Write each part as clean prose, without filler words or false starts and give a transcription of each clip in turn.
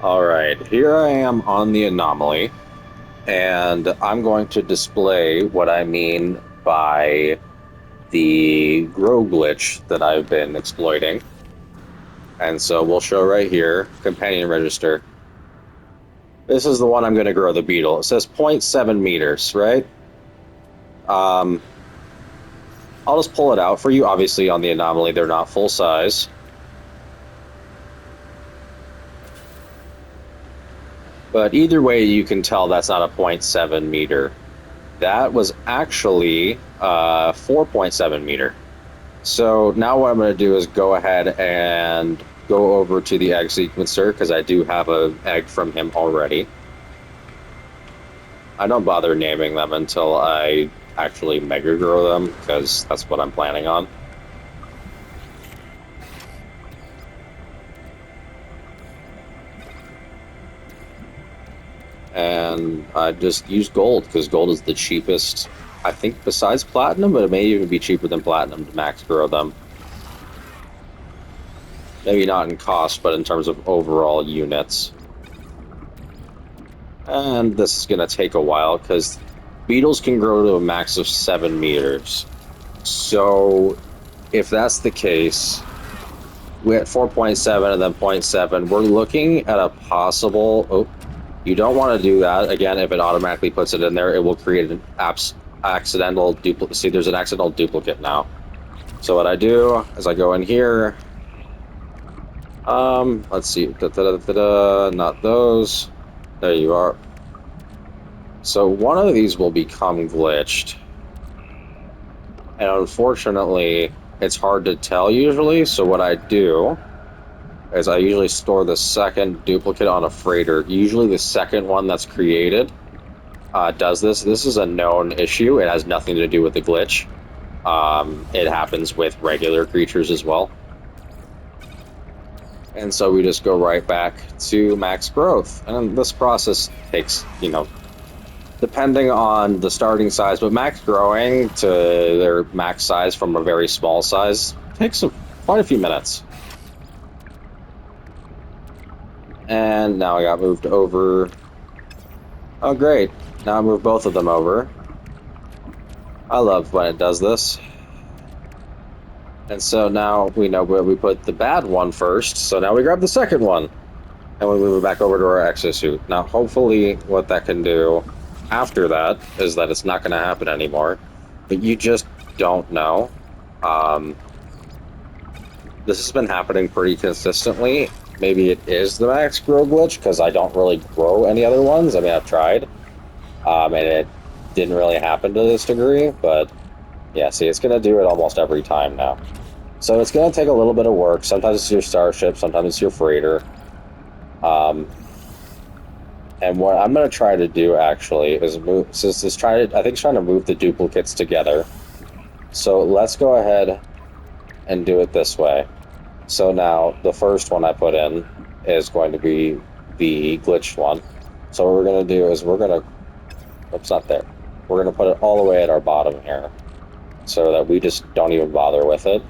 All right, here I am on the anomaly, and I'm going to display what I mean by the grow glitch that I've been exploiting. And so we'll show right here, companion register. This is the one I'm going to grow the beetle. It says zero point 0.7 meters, right? Um, I'll just pull it out for you. Obviously, on the anomaly, they're not full size. But either way, you can tell that's not a zero point 0.7 meter. That was actually 4.7 meter. So now what I'm going to do is go ahead and go over to the egg sequencer because I do have an egg from him already. I don't bother naming them until I actually mega grow them because that's what I'm planning on. And I just use gold because gold is the cheapest, I think, besides platinum, but it may even be cheaper than platinum to max grow them. Maybe not in cost, but in terms of overall units. And this is going to take a while because beetles can grow to a max of 7 meters. So if that's the case, we at 4.7 and then 0.7, we're looking at a possible... Oh, you don't want to do that. Again, if it automatically puts it in there, it will create an accidental duplicate. See, there's an accidental duplicate now. So what I do is I go in here. Let's see. Not those. There you are. So one of these will become glitched. And unfortunately, it's hard to tell usually. So what I do is I usually store the second duplicate on a freighter. Usually the second one that's created does this. This is a known issue. It has nothing to do with the glitch. It happens with regular creatures as well. And so we just go right back to max growth. And this process takes, depending on the starting size, but max growing to their max size from a very small size takes quite a few minutes. And now I got moved over. Oh, great. Now I moved both of them over. I love when it does this. And so now we know where we put the bad one first. So now we grab the second one. And we move it back over to our exosuit. Now, hopefully what that can do after that is that it's not going to happen anymore. But you just don't know. This has been happening pretty consistently. Maybe it is the max grow glitch because I don't really grow any other ones. I mean, I've tried. And it didn't really happen to this degree. But yeah, see, it's going to do it almost every time now. So it's going to take a little bit of work. Sometimes it's your starship, sometimes it's your freighter. And what I'm going to try to do actually is move, since it's I think it's trying to move the duplicates together. So let's go ahead and do it this way. So now the first one I put in is going to be the glitched one. So what we're going to do is we're going to, oops, not there. We're going to put it all the way at our bottom here so that we just don't even bother with it.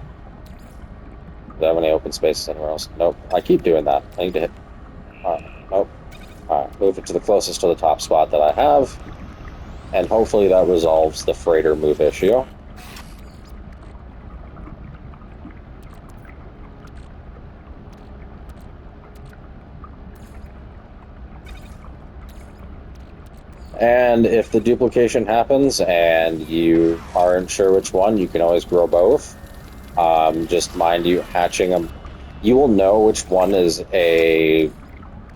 Do I have any open spaces anywhere else? Nope. I keep doing that. I need to hit. Nope. Alright, move it to the closest to the top spot that I have. And hopefully that resolves the freighter move issue. And if the duplication happens and you aren't sure which one, you can always grow both. Just mind you, hatching them. You will know which one is a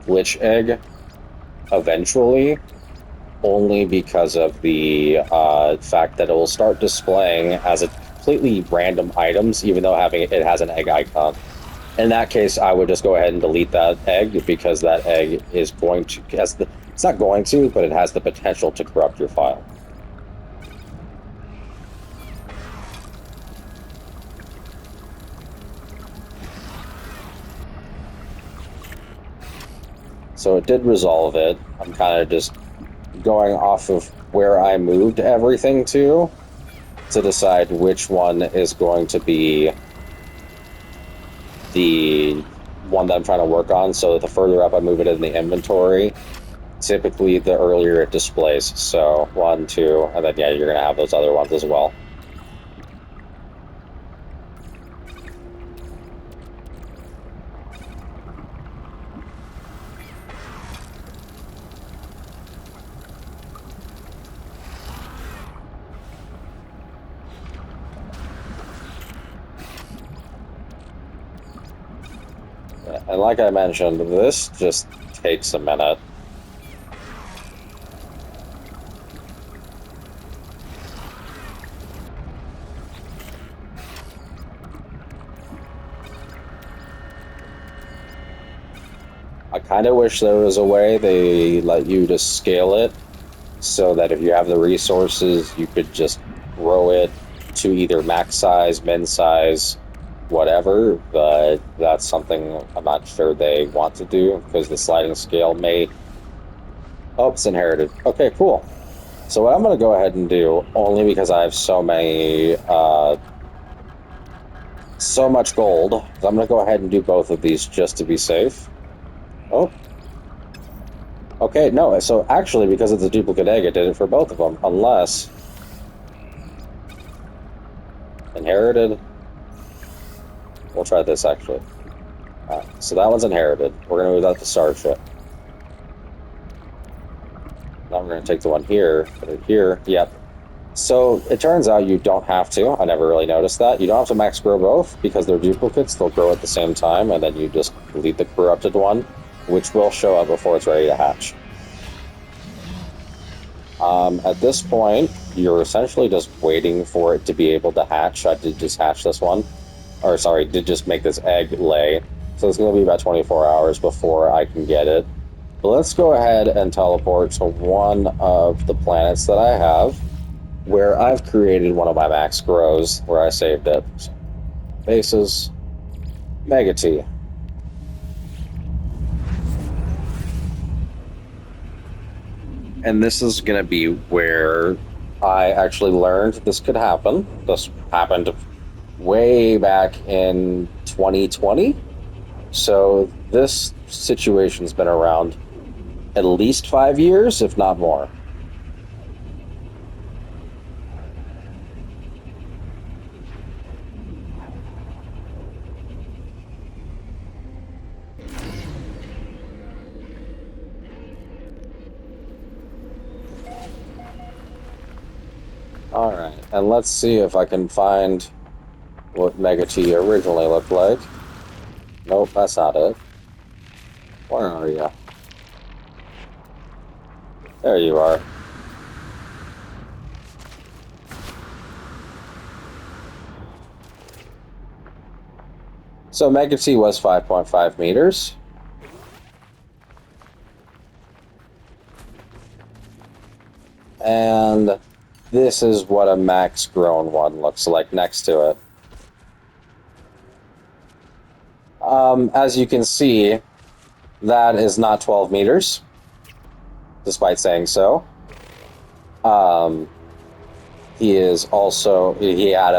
glitch egg eventually, only because of the fact that it will start displaying as a completely random items, even though it has an egg icon. In that case, I would just go ahead and delete that egg because that egg is going to, it's not going to, but it has the potential to corrupt your file. So it did resolve it. I'm kind of just going off of where I moved everything to decide which one is going to be the one that I'm trying to work on. So the further up I move it in the inventory, typically the earlier it displays. So 1, 2, and then yeah, you're gonna have those other ones as well. And like I mentioned, this just takes a minute. I kind of wish there was a way they let you to scale it so that if you have the resources, you could just grow it to either max size, min size, whatever. But that's something I'm not sure they want to do because the sliding scale may. Oh, it's inherited. Okay, cool. So what I'm going to go ahead and do, only because I have so much gold, I'm going to go ahead and do both of these just to be safe. Oh, okay, no, so actually, because it's a duplicate egg, it did it for both of them, unless inherited. We'll try this, actually. So that one's inherited. We're going to move that to Starship. Now we're going to take the one here, put it here. Yep. So it turns out you don't have to. I never really noticed that. You don't have to max grow both because they're duplicates. They'll grow at the same time, and then you just leave the corrupted one, which will show up before it's ready to hatch. At this point, you're essentially just waiting for it to be able to hatch. I did just hatch this one. Or, sorry, did just make this egg lay. So it's going to be about 24 hours before I can get it. But let's go ahead and teleport to one of the planets that I have, where I've created one of my max grows, where I saved it. Bases, Mega T. And this is going to be where I actually learned this could happen. This happened way back in 2020. So this situation's been around at least 5 years, if not more. Alright, and let's see if I can find what Mega T originally looked like. Nope, that's not it. Where are you? There you are. So Mega T was 5.5 meters. And this is what a max grown one looks like next to it. As you can see, that is not 12 meters, despite saying so. He is also, he had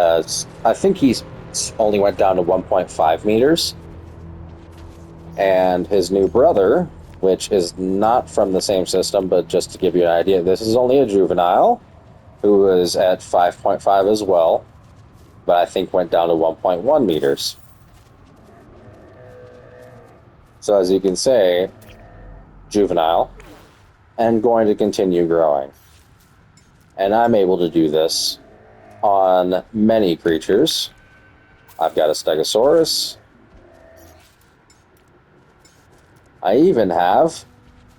I think he's only went down to 1.5 meters. And his new brother, which is not from the same system, but just to give you an idea, this is only a juvenile, who is at 5.5 as well, but I think went down to 1.1 meters. So as you can say, juvenile, and going to continue growing. And I'm able to do this on many creatures. I've got a Stegosaurus. I even have,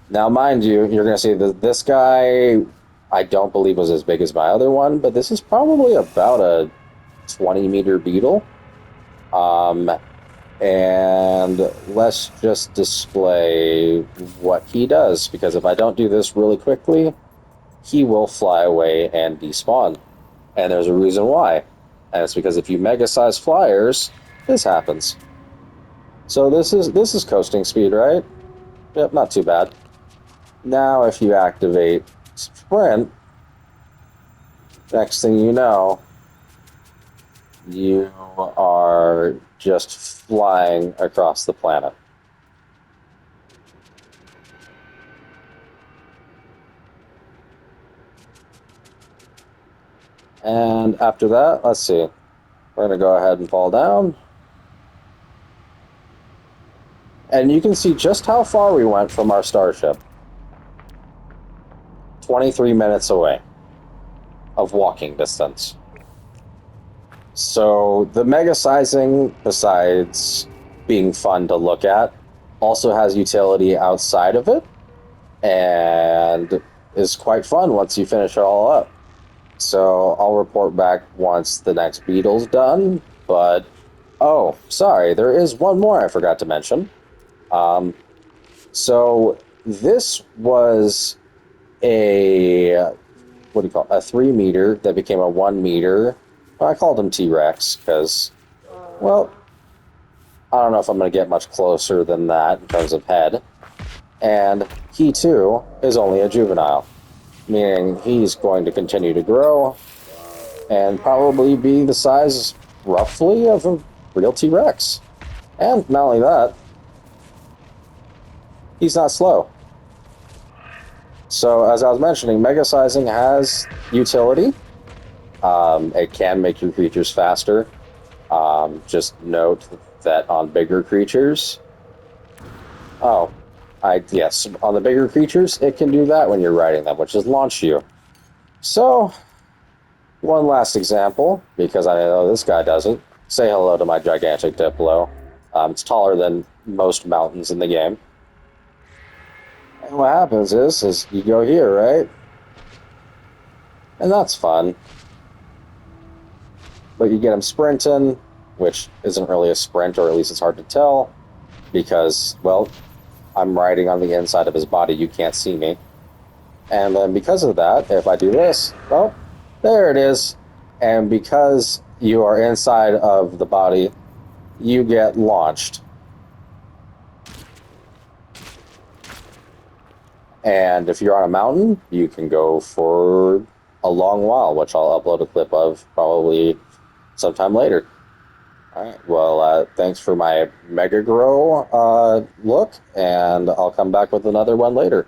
now mind you, you're going to see that this guy, I don't believe was as big as my other one, but this is probably about a 20-meter beetle. And let's just display what he does, because if I don't do this really quickly, he will fly away and despawn. And there's a reason why. And it's because if you mega-size flyers, this happens. So this is coasting speed, right? Yep, not too bad. Now if you activate sprint, next thing you know, You are just flying across the planet. And after that, let's see. We're going to go ahead and fall down. And you can see just how far we went from our starship. 23 minutes away of walking distance. So the mega sizing, besides being fun to look at, also has utility outside of it and is quite fun once you finish it all up. So I'll report back once the next beetle's done, but oh, sorry, there is one more I forgot to mention. Um, so this was a what do you call it? A 3 meter that became a 1 meter. Well, I called him T-Rex because, well, I don't know if I'm going to get much closer than that in terms of head. And he too is only a juvenile, meaning he's going to continue to grow and probably be the size roughly of a real T-Rex. And not only that, he's not slow. So as I was mentioning, mega sizing has utility. It can make your creatures faster. Just note that on bigger creatures, oh, yes, on the bigger creatures, it can do that when you're riding them, which is launch you. So, one last example, because I know this guy doesn't. Say hello to my gigantic Diplo. It's taller than most mountains in the game. And what happens is you go here, right? And that's fun. But you get him sprinting, which isn't really a sprint, or at least it's hard to tell, because, well, I'm riding on the inside of his body, you can't see me. And then because of that, if I do this, well, there it is. And because you are inside of the body, you get launched. And if you're on a mountain, you can go for a long while, which I'll upload a clip of probably sometime later. All right. Well, thanks for my Mega Grow look, and I'll come back with another one later.